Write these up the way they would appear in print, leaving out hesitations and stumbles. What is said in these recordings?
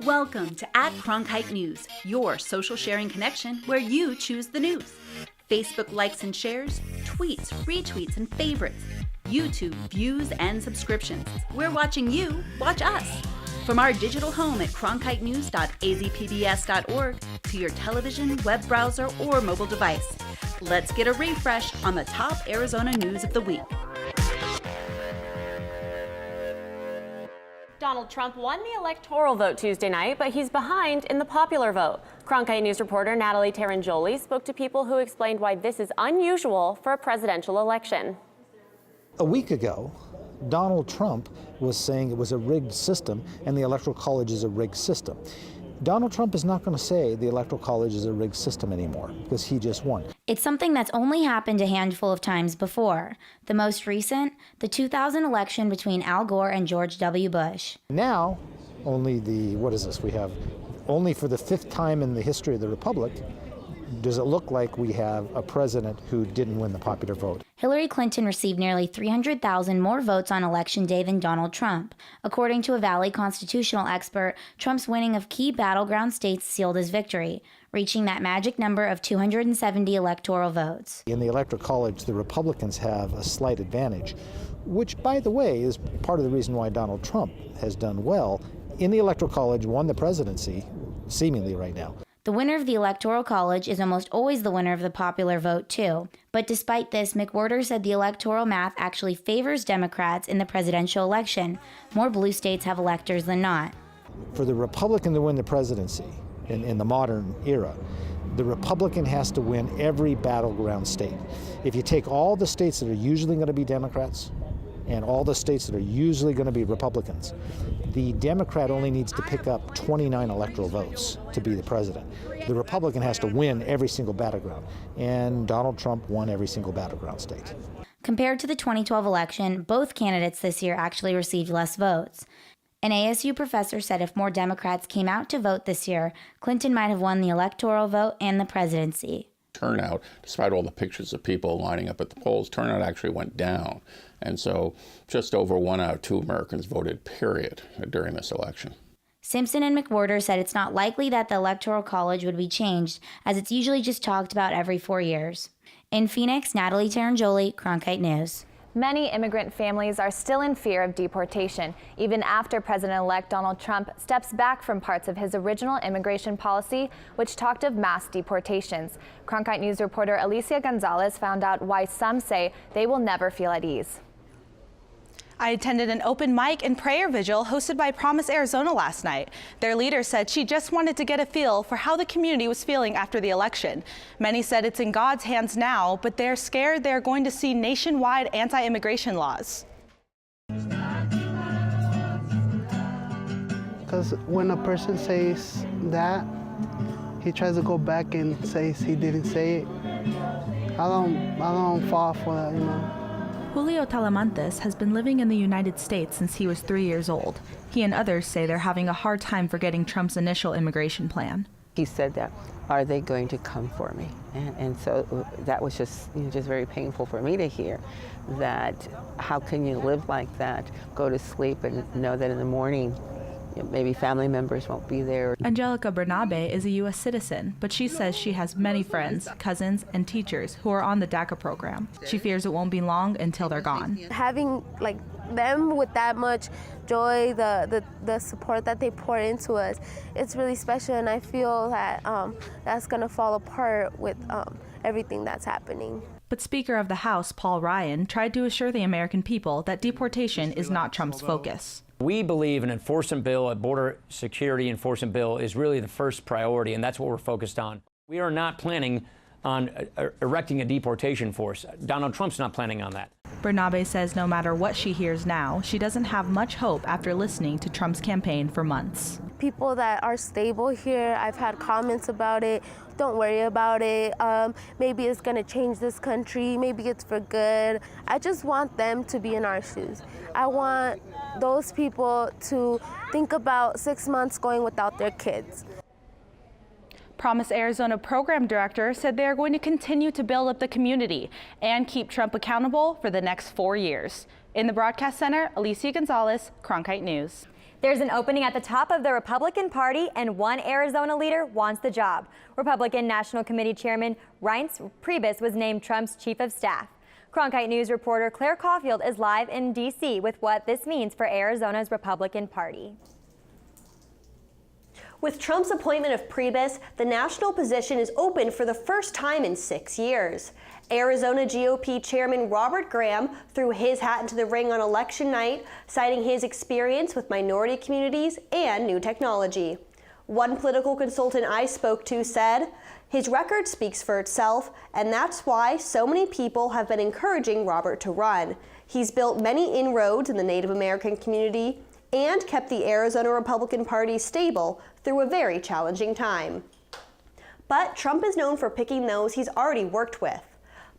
Welcome to @Cronkite News, your social sharing connection where you choose the news. Facebook likes and shares, tweets, retweets, and favorites. YouTube views and subscriptions. We're watching you, watch us. From our digital home at cronkitenews.azpbs.org to your television, web browser, or mobile device. Let's get a refresh on the top Arizona news of the week. Donald Trump won the electoral vote Tuesday night, but he's behind in the popular vote. Cronkite News reporter Natalie Tarangoli spoke to people who explained why this is unusual for a presidential election. A week ago, Donald Trump was saying it was a rigged system and the Electoral College is a rigged system. Donald Trump is not going to say the Electoral College is a rigged system anymore because he just won. It's something that's only happened a handful of times before. The most recent, the 2000 election between Al Gore and George W. Bush. Now, only we have only for the fifth time in the history of the Republic does it look like we have a president who didn't win the popular vote. Hillary Clinton received nearly 300,000 more votes on Election Day than Donald Trump. According to a Valley constitutional expert, Trump's winning of key battleground states sealed his victory, reaching that magic number of 270 electoral votes. In the Electoral College, the Republicans have a slight advantage, which, by the way, is part of the reason why Donald Trump has done well. In the Electoral College, won the presidency, seemingly right now. The winner of the Electoral College is almost always the winner of the popular vote, too. But despite this, McWhorter said the electoral math actually favors Democrats in the presidential election. More blue states have electors than not. For the Republican to win the presidency in the modern era, the Republican has to win every battleground state. If you take all the states that are usually going to be Democrats and all the states that are usually going to be Republicans, the Democrat only needs to pick up 29 electoral votes to be the president. The Republican has to win every single battleground, and Donald Trump won every single battleground state. Compared to the 2012 election, both candidates this year actually received less votes. An ASU professor said if more Democrats came out to vote this year, Clinton might have won the electoral vote and the presidency. Turnout, despite all the pictures of people lining up at the polls, turnout actually went down. And so just over 1 out of 2 Americans voted, period, during this election. Simpson and McWhorter said it's not likely that the Electoral College would be changed, as it's usually just talked about every 4 years. In Phoenix, Natalie Tarangoli, Cronkite News. Many immigrant families are still in fear of deportation, even after President-elect Donald Trump steps back from parts of his original immigration policy, which talked of mass deportations. Cronkite News reporter Alicia Gonzalez found out why some say they will never feel at ease. I attended an open mic and prayer vigil hosted by Promise Arizona last night. Their leader said she just wanted to get a feel for how the community was feeling after the election. Many said it's in God's hands now, but they're scared they're going to see nationwide anti-immigration laws. Because when a person says that, he tries to go back and says he didn't say it. I don't fall for that, you know. Julio Talamantes has been living in the United States since he was 3 years old. He and others say they're having a hard time forgetting Trump's initial immigration plan. He said that, are they going to come for me? And so that was just very painful for me to hear, that how can you live like that, go to sleep and know that in the morning maybe family members won't be there. Angelica Bernabe is a U.S. citizen, but she says she has many friends, cousins, and teachers who are on the DACA program. She fears it won't be long until they're gone. Having them with that much joy, the support that they pour into us, it's really special, and I feel that that's going to fall apart with everything that's happening. But Speaker of the House, Paul Ryan, tried to assure the American people that deportation is not Trump's focus. We believe an enforcement bill, a border security enforcement bill, is really the first priority, and that's what we're focused on. We are not planning on erecting a deportation force. Donald Trump's not planning on that. Bernabe says no matter what she hears now, she doesn't have much hope after listening to Trump's campaign for months. People that are stable here, I've had comments about it. Don't worry about it. Maybe it's going to change this country. Maybe it's for good. I just want them to be in our shoes. I want those people to think about 6 months going without their kids. Promise Arizona program director said they are going to continue to build up the community and keep Trump accountable for the next 4 years. In the broadcast center, Alicia Gonzalez, Cronkite News. There's an opening at the top of the Republican Party, and one Arizona leader wants the job. Republican National Committee Chairman Reince Priebus was named Trump's chief of staff. Cronkite News reporter Claire Caulfield is live in D.C. with what this means for Arizona's Republican Party. With Trump's appointment of Priebus, the national position is open for the first time in 6 years. Arizona GOP Chairman Robert Graham threw his hat into the ring on election night, citing his experience with minority communities and new technology. One political consultant I spoke to said, "His record speaks for itself, and that's why so many people have been encouraging Robert to run. He's built many inroads in the Native American community and kept the Arizona Republican Party stable through a very challenging time." But Trump is known for picking those he's already worked with.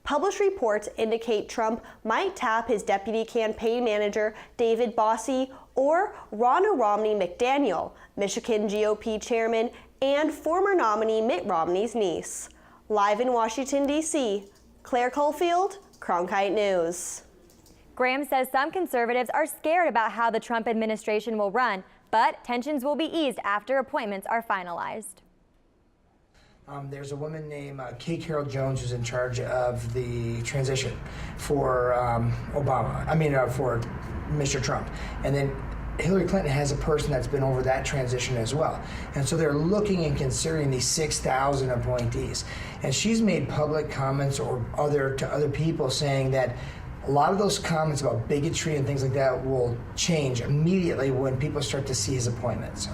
Published reports indicate Trump might tap his deputy campaign manager, David Bossie, or Ronna Romney McDaniel, Michigan GOP chairman and former nominee Mitt Romney's niece. Live in Washington, D.C., Claire Caulfield, Cronkite News. Graham says some conservatives are scared about how the Trump administration will run, but tensions will be eased after appointments are finalized. There's a woman named Kay Carroll Jones who's in charge of the transition for for Mr. Trump. And then Hillary Clinton has a person that's been over that transition as well. And so they're looking and considering these 6,000 appointees. And she's made public comments to other people saying that a lot of those comments about bigotry and things like that will change immediately when people start to see his appointment. So.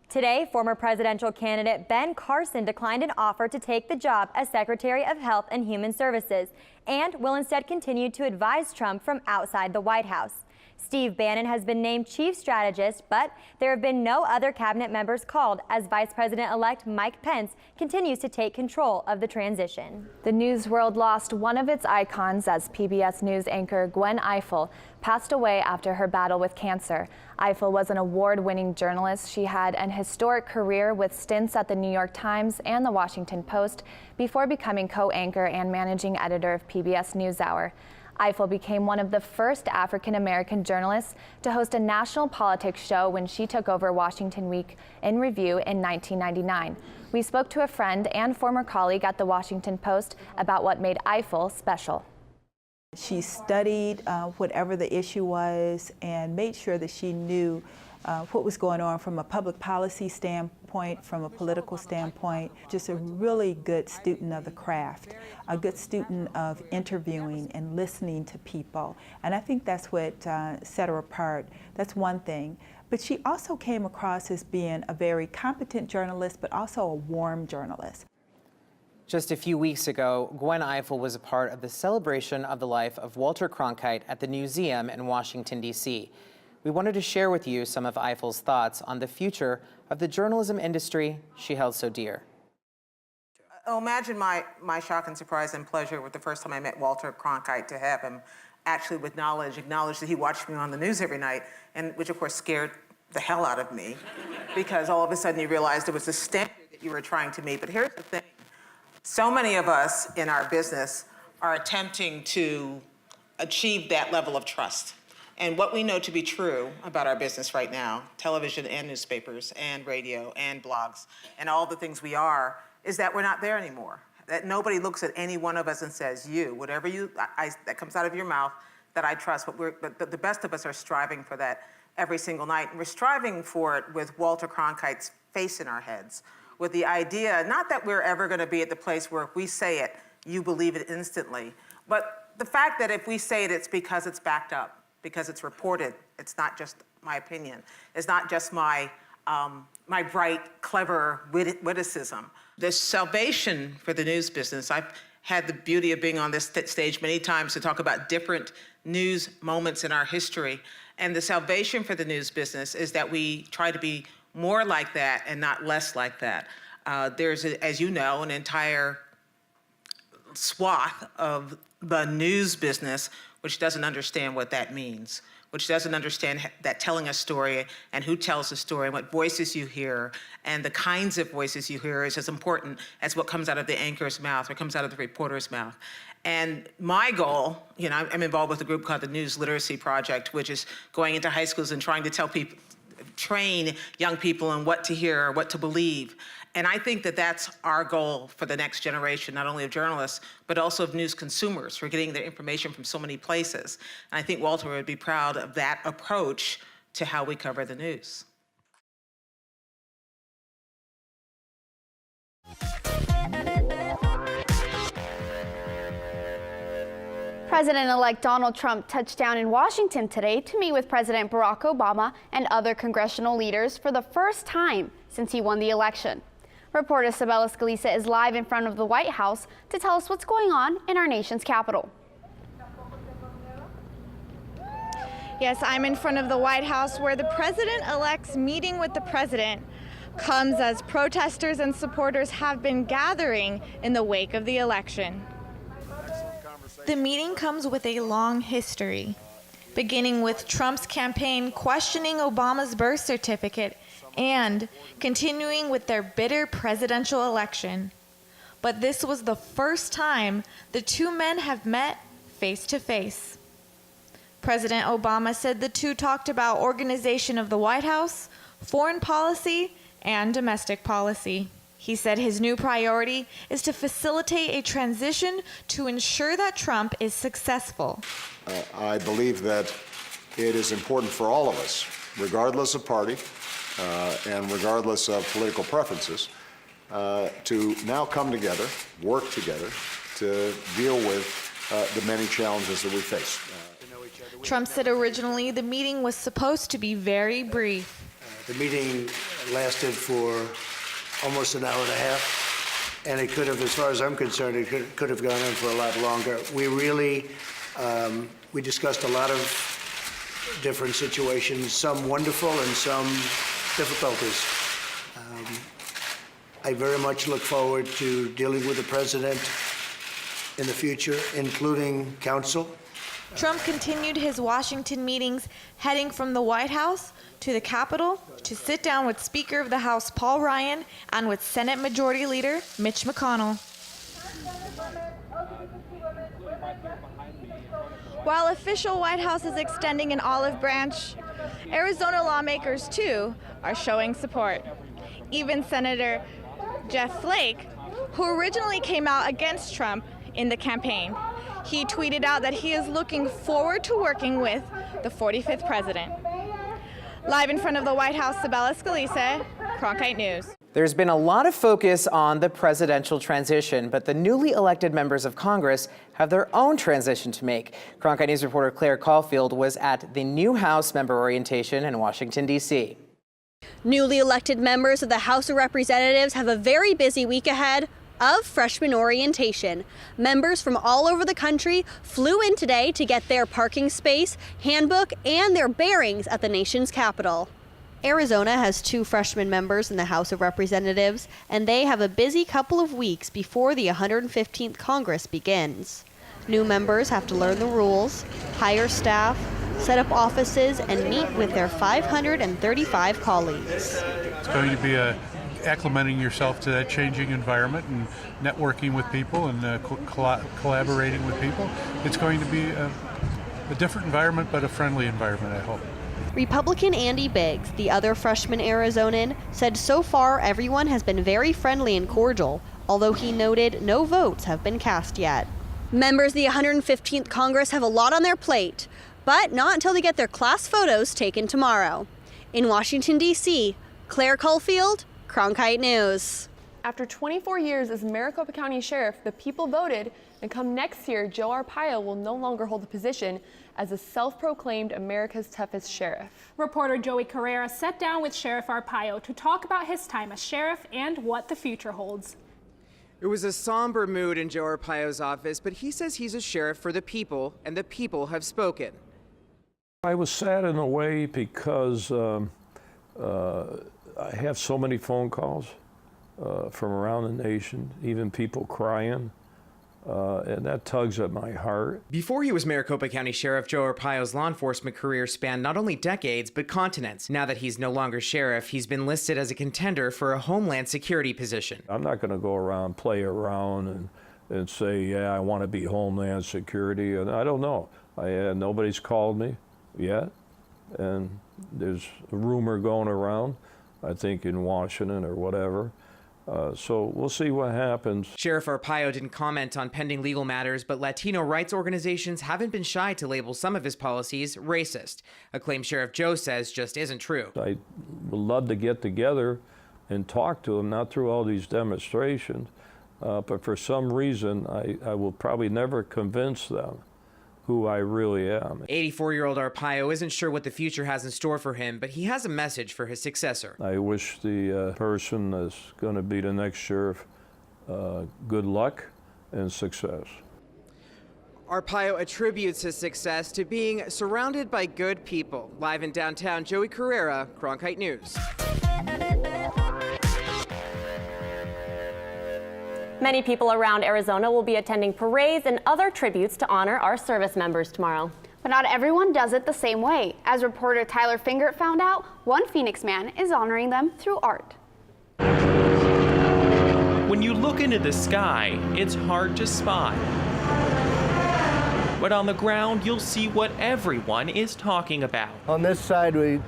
Today, former presidential candidate Ben Carson declined an offer to take the job as Secretary of Health and Human Services and will instead continue to advise Trump from outside the White House. Steve Bannon has been named chief strategist, but there have been no other cabinet members called as Vice President-elect Mike Pence continues to take control of the transition. The news world lost one of its icons as PBS News anchor Gwen Ifill passed away after her battle with cancer. Ifill was an award-winning journalist. She had an historic career with stints at the New York Times and the Washington Post before becoming co-anchor and managing editor of PBS NewsHour. Ifill became one of the first African-American journalists to host a national politics show when she took over Washington Week in Review in 1999. We spoke to a friend and former colleague at the Washington Post about what made Ifill special. She studied whatever the issue was and made sure that she knew what was going on from a public policy standpoint, from a political standpoint. Just a really good student of the craft, a good student of interviewing and listening to people. And I think that's what set her apart. That's one thing. But she also came across as being a very competent journalist, but also a warm journalist. Just a few weeks ago, Gwen Ifill was a part of the celebration of the life of Walter Cronkite at the Museum in Washington, D.C. We wanted to share with you some of Ifill's thoughts on the future of the journalism industry she held so dear. Oh, imagine my shock and surprise and pleasure with the first time I met Walter Cronkite, to have him actually with acknowledge that he watched me on the news every night, and which of course scared the hell out of me, because all of a sudden you realized it was a standard that you were trying to meet. But here's the thing. So many of us in our business are attempting to achieve that level of trust. And what we know to be true about our business right now, television and newspapers and radio and blogs and all the things we are, is that we're not there anymore. That nobody looks at any one of us and says, whatever that comes out of your mouth, that I trust. But the best of us are striving for that every single night. And we're striving for it with Walter Cronkite's face in our heads, with the idea, not that we're ever going to be at the place where if we say it, you believe it instantly, but the fact that if we say it, it's because it's backed up, because it's reported. It's not just my opinion. It's not just my bright, clever witticism. The salvation for the news business, I've had the beauty of being on this stage many times to talk about different news moments in our history. And the salvation for the news business is that we try to be more like that and not less like that. There's, as you know, an entire swath of the news business which doesn't understand what that means, which doesn't understand that telling a story and who tells the story and what voices you hear and the kinds of voices you hear is as important as what comes out of the anchor's mouth or comes out of the reporter's mouth. And my goal, I'm involved with a group called the News Literacy Project, which is going into high schools and trying to tell people, train young people in what to hear or what to believe. And I think that that's our goal for the next generation, not only of journalists, but also of news consumers, for getting their information from so many places. And I think Walter would be proud of that approach to how we cover the news. President-elect Donald Trump touched down in Washington today to meet with President Barack Obama and other congressional leaders for the first time since he won the election. Reporter Sabella Scalisa is live in front of the White House to tell us what's going on in our nation's capital. Yes, I'm in front of the White House where the president-elect's meeting with the president comes as protesters and supporters have been gathering in the wake of the election. The meeting comes with a long history, beginning with Trump's campaign questioning Obama's birth certificate and continuing with their bitter presidential election. But this was the first time the two men have met face to face. President Obama said the two talked about organization of the White House, foreign policy, and domestic policy. He said his new priority is to facilitate a transition to ensure that Trump is successful. I believe that it is important for all of us, regardless of party and regardless of political preferences, to now come together, work together to deal with the many challenges that we face. Trump said originally the meeting was supposed to be very brief. The meeting lasted for almost an hour and a half, and it could have, as far as I'm concerned, it could have gone on for a lot longer. We really, we discussed a lot of different situations, some wonderful and some difficulties. I very much look forward to dealing with the president in the future, including counsel. Trump continued his Washington meetings, heading from the White House to the Capitol to sit down with Speaker of the House Paul Ryan and with Senate Majority Leader Mitch McConnell. While official White House is extending an olive branch, Arizona lawmakers, too, are showing support. Even Senator Jeff Flake, who originally came out against Trump in the campaign, he tweeted out that he is looking forward to working with the 45th president. Live in front of the White House, Sabella Scalisa, Cronkite News. There's been a lot of focus on the presidential transition, but the newly elected members of Congress have their own transition to make. Cronkite News reporter Claire Caulfield was at the new House member orientation in Washington, D.C. Newly elected members of the House of Representatives have a very busy week ahead of freshman orientation. Members from all over the country flew in today to get their parking space, handbook, and their bearings at the nation's capital. Arizona has 2 freshman members in the House of Representatives, and they have a busy couple of weeks before the 115th Congress begins. New members have to learn the rules, hire staff, set up offices, and meet with their 535 colleagues. It's going to be acclimating yourself to that changing environment and networking with people and collaborating with people. It's going to be a different environment, but a friendly environment, I hope. Republican Andy Biggs, the other freshman Arizonan, said so far everyone has been very friendly and cordial, although he noted no votes have been cast yet. Members of the 115th Congress have a lot on their plate, but not until they get their class photos taken tomorrow. In Washington, D.C., Claire Caulfield, Cronkite News. After 24 years as Maricopa County Sheriff, the people voted, and come next year, Joe Arpaio will no longer hold the position as a self-proclaimed America's toughest sheriff. Reporter Joey Carrera sat down with Sheriff Arpaio to talk about his time as sheriff and what the future holds. It was a somber mood in Joe Arpaio's office, but he says he's a sheriff for the people, and the people have spoken. I was sad in a way because I have so many phone calls from around the nation, even people crying, and that tugs at my heart. Before he was Maricopa County Sheriff, Joe Arpaio's law enforcement career spanned not only decades, but continents. Now that he's no longer sheriff, he's been listed as a contender for a Homeland Security position. I'm not going to go around, play around and say, yeah, I want to be Homeland Security. And I don't know. Nobody's called me yet. and there's a rumor going around, I think in Washington or whatever. So we'll see what happens. Sheriff Arpaio didn't comment on pending legal matters, but Latino rights organizations haven't been shy to label some of his policies racist, a claim Sheriff Joe says just isn't true. I would love to get together and talk to them, not through all these demonstrations, but for some reason I will probably never convince them who I really am. 84-year-old Arpaio isn't sure what the future has in store for him, but he has a message for his successor. I wish the person that's going to be the next sheriff good luck and success. Arpaio attributes his success to being surrounded by good people. Live in downtown, Joey Carrera, Cronkite News. Many people around Arizona will be attending parades and other tributes to honor our service members tomorrow. But not everyone does it the same way. As reporter Tyler Fingert found out, one Phoenix man is honoring them through art. When you look into the sky, it's hard to spot. But on the ground, you'll see what everyone is talking about. On this side, we're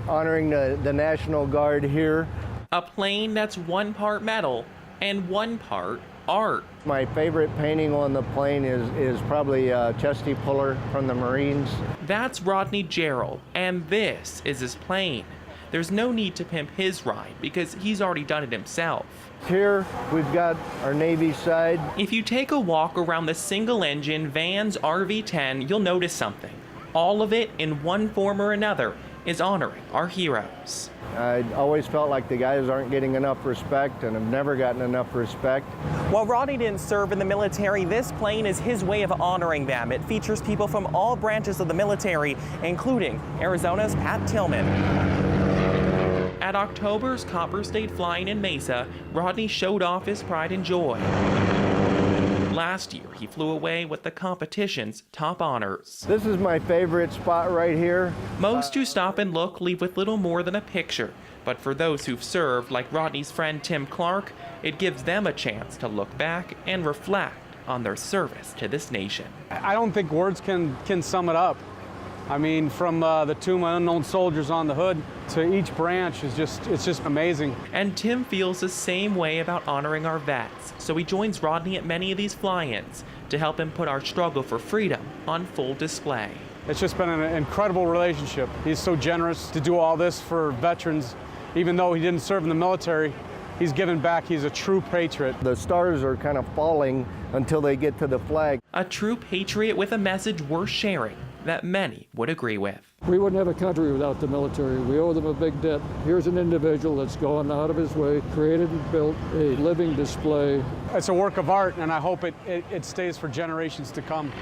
honoring the National Guard here. A plane that's one part metal and one part art. My favorite painting on the plane is probably Chesty Puller from the Marines. That's Rodney Gerald, and this is his plane. There's no need to pimp his ride because he's already done it himself. Here we've got our Navy side. If you take a walk around the single-engine Vans RV-10, you'll notice something. All of it, in one form or another, is honoring our heroes. I always felt like the guys aren't getting enough respect and have never gotten enough respect. While Rodney didn't serve in the military, this plane is his way of honoring them. It features people from all branches of the military, including Arizona's Pat Tillman. At October's Copper State Flying in Mesa, Rodney showed off his pride and joy. Last year, he flew away with the competition's top honors. This is my favorite spot right here. Most who stop and look leave with little more than a picture. But for those who've served, like Rodney's friend Tim Clark, it gives them a chance to look back and reflect on their service to this nation. I don't think words can sum it up. I mean, from the Tomb of Unknown Soldiers on the hood to each branch it's just amazing. And Tim feels the same way about honoring our vets, so he joins Rodney at many of these fly-ins to help him put our struggle for freedom on full display. It's just been an incredible relationship. He's so generous to do all this for veterans. Even though he didn't serve in the military, he's given back. He's a true patriot. The stars are kind of falling until they get to the flag. A true patriot with a message worth sharing that many would agree with. We wouldn't have a country without the military. We owe them a big debt. Here's an individual that's gone out of his way, created and built a living display. It's a work of art, and I hope it stays for generations to come.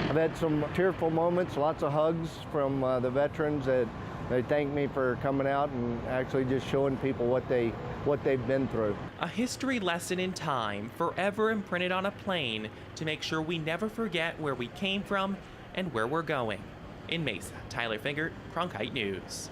I've had some tearful moments, lots of hugs from the veterans that they thank me for coming out and actually just showing people what they've been through. A history lesson in time, forever imprinted on a plane to make sure we never forget where we came from and where we're going. In Mesa, Tyler Fingert, Cronkite News.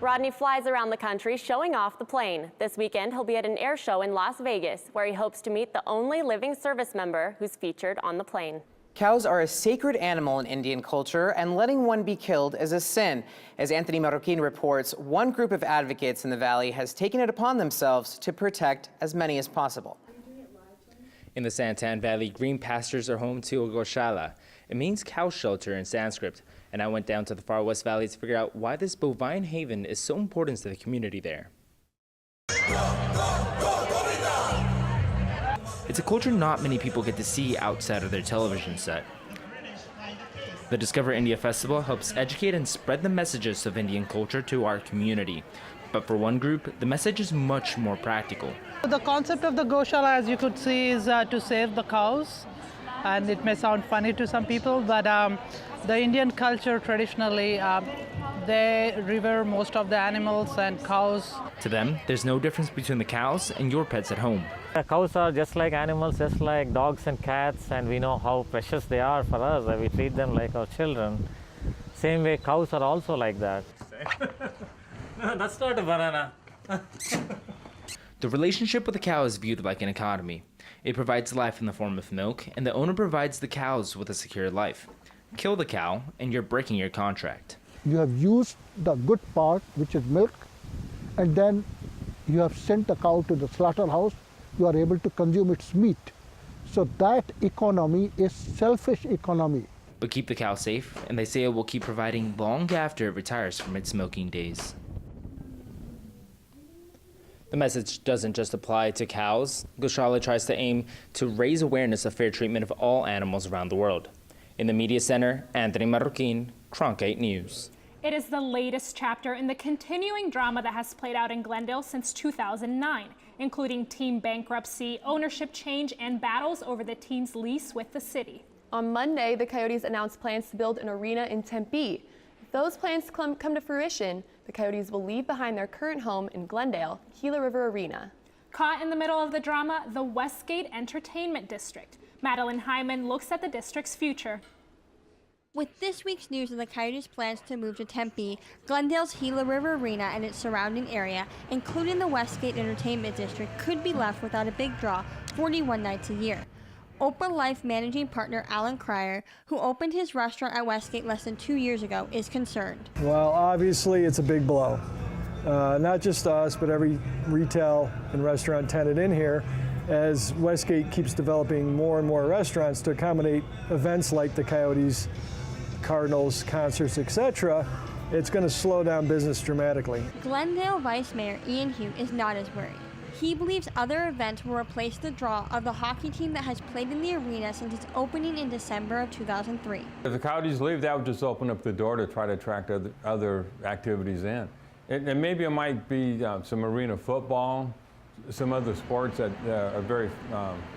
Rodney flies around the country showing off the plane. This weekend, he'll be at an air show in Las Vegas, where he hopes to meet the only living service member who's featured on the plane. Cows are a sacred animal in Indian culture, and letting one be killed is a sin. As Anthony Marroquin reports, one group of advocates in the valley has taken it upon themselves to protect as many as possible. In the Santan Valley, green pastures are home to a goshala. It means cow shelter in Sanskrit, and I went down to the far west valley to figure out why this bovine haven is so important to the community there. It's a culture not many people get to see outside of their television set. The Discover India Festival helps educate and spread the messages of Indian culture to our community. But for one group, the message is much more practical. The concept of the Goshala, as you could see, is to save the cows. And it may sound funny to some people, but the Indian culture traditionally, they revere most of the animals and cows. To them, there's no difference between the cows and your pets at home. The cows are just like animals, just like dogs and cats, and we know how precious they are for us. We treat them like our children. Same way, cows are also like that. No, that's not a banana. The relationship with the cow is viewed like an economy. It provides life in the form of milk, and the owner provides the cows with a secure life. kill the cow, and you're breaking your contract. You have used the good part, which is milk, and then you have sent the cow to the slaughterhouse. You are able to consume its meat. So that economy is selfish economy. But keep the cow safe, and they say it will keep providing long after it retires from its milking days. The message doesn't just apply to cows. Goshala tries to aim to raise awareness of fair treatment of all animals around the world. In the Media Center, Anthony Marroquin, Cronkite News. It is the latest chapter in the continuing drama that has played out in Glendale since 2009, including team bankruptcy, ownership change, and battles over the team's lease with the city. On Monday, the Coyotes announced plans to build an arena in Tempe. If those plans come to fruition, the Coyotes will leave behind their current home in Glendale, Gila River Arena. Caught in the middle of the drama, the Westgate Entertainment District. Madeline Hyman looks at the district's future. With this week's news of the Coyotes' plans to move to Tempe, Glendale's Gila River Arena and its surrounding area, including the Westgate Entertainment District, could be left without a big draw 41 nights a year. Oprah Life managing partner Alan Cryer, who opened his restaurant at Westgate less than 2 years ago, is concerned. Well, obviously it's a big blow. Not just us, but every retail and restaurant tenant in here, as Westgate keeps developing more and more restaurants to accommodate events like the Coyotes, Cardinals, concerts, etc. It's going to slow down business dramatically. Glendale Vice Mayor Ian Hugh is not as worried. He believes other events will replace the draw of the hockey team that has played in the arena since its opening in December of 2003. If the Coyotes leave, that would just open up the door to try to attract other activities in. And maybe it might be some arena football, some other sports that are very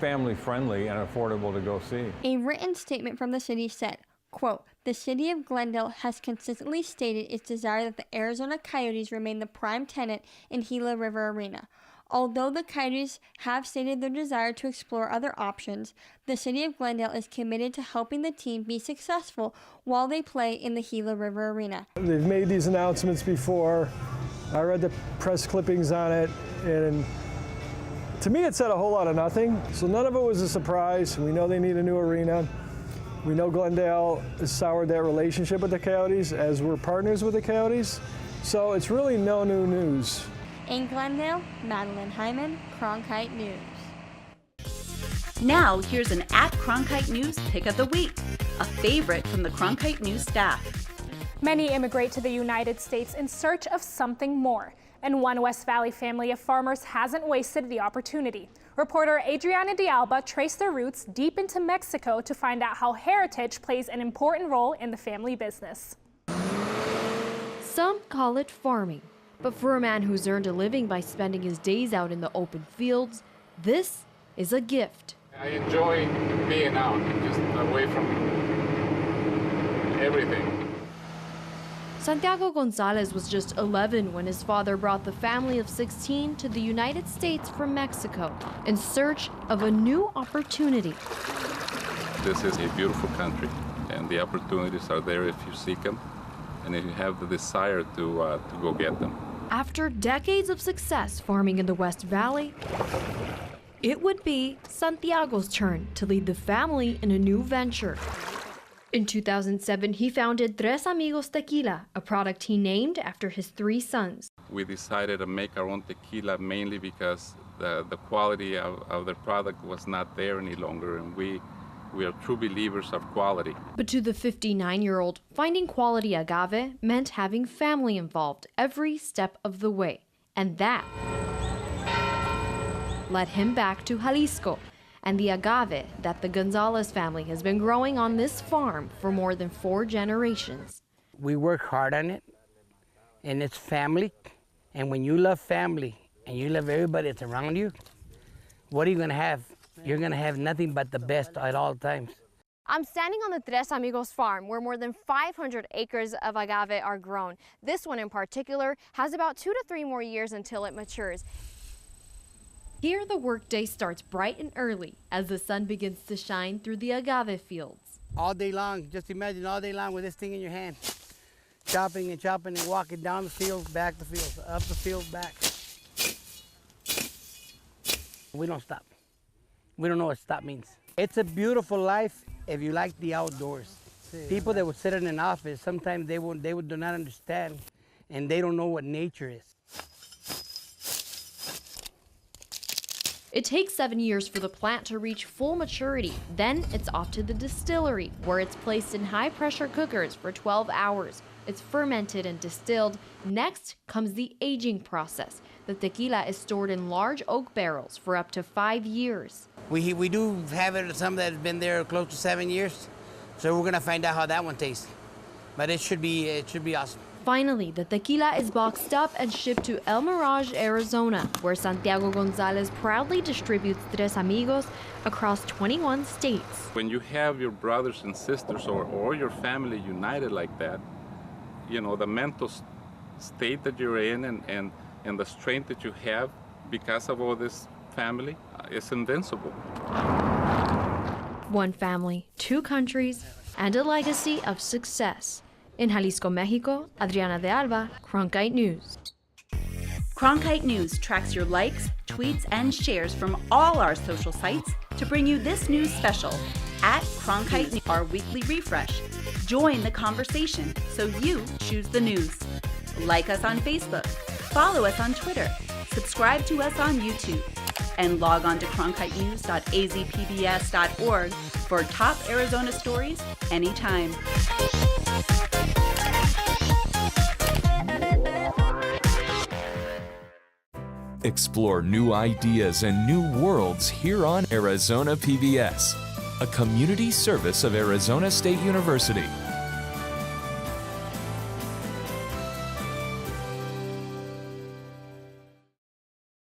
family-friendly and affordable to go see. A written statement from the city said, quote, "The city of Glendale has consistently stated its desire that the Arizona Coyotes remain the prime tenant in Gila River Arena. Although the Coyotes have stated their desire to explore other options, the city of Glendale is committed to helping the team be successful while they play in the Gila River Arena." They've made these announcements before. I read the press clippings on it, and to me it said a whole lot of nothing. So none of it was a surprise. We know they need a new arena. We know Glendale has soured that relationship with the Coyotes as we're partners with the Coyotes. So it's really no new news. In Glendale, Madeline Hyman, Cronkite News. Now, here's an @Cronkite News Pick of the Week, a favorite from the Cronkite News staff. Many immigrate to the United States in search of something more, and one West Valley family of farmers hasn't wasted the opportunity. Reporter Adriana de Alba traced their roots deep into Mexico to find out how heritage plays an important role in the family business. Some call it farming. But for a man who's earned a living by spending his days out in the open fields, this is a gift. I enjoy being out, just away from everything. Santiago Gonzalez was just 11 when his father brought the family of 16 to the United States from Mexico in search of a new opportunity. This is a beautiful country, and the opportunities are there if you seek them, and if you have the desire to go get them. After decades of success farming in the West Valley, it would be Santiago's turn to lead the family in a new venture. In 2007, he founded Tres Amigos Tequila, a product he named after his 3 sons. We decided to make our own tequila mainly because the quality of the product was not there any longer, and we are true believers of quality. But to the 59-year-old, finding quality agave meant having family involved every step of the way. And that led him back to Jalisco and the agave that the Gonzalez family has been growing on this farm for more than 4 generations. We work hard on it, and it's family. And when you love family and you love everybody that's around you, what are you going to have? You're going to have nothing but the best at all times. I'm standing on the Tres Amigos farm where more than 500 acres of agave are grown. This one in particular has about 2 to 3 more years until it matures. Here the workday starts bright and early as the sun begins to shine through the agave fields. All day long, just imagine all day long with this thing in your hand. Chopping and chopping and walking down the field, back the field, up the field, back. We don't stop. We don't know what stop means. It's a beautiful life if you like the outdoors. People that would sit in an office, sometimes they do not understand, and they don't know what nature is. It takes 7 years for the plant to reach full maturity. Then it's off to the distillery, where it's placed in high-pressure cookers for 12 hours. It's fermented and distilled. Next comes the aging process. The tequila is stored in large oak barrels for up to 5 years. We do have it, some that have been there close to 7 years, so we're gonna find out how that one tastes. But it should be awesome. Finally, the tequila is boxed up and shipped to El Mirage, Arizona, where Santiago Gonzalez proudly distributes Tres Amigos across 21 states. When you have your brothers and sisters or your family united like that, you know, the mental state that you're in and the strength that you have because of all this family is invincible. One family, 2 countries, and a legacy of success. In Jalisco, Mexico, Adriana de Alba, Cronkite News. Cronkite News tracks your likes, tweets, and shares from all our social sites to bring you this news special at Cronkite News, our weekly refresh. Join the conversation so you choose the news. Like us on Facebook, follow us on Twitter, subscribe to us on YouTube, and log on to cronkitenews.azpbs.org for top Arizona stories anytime. Explore new ideas and new worlds here on Arizona PBS, a community service of Arizona State University.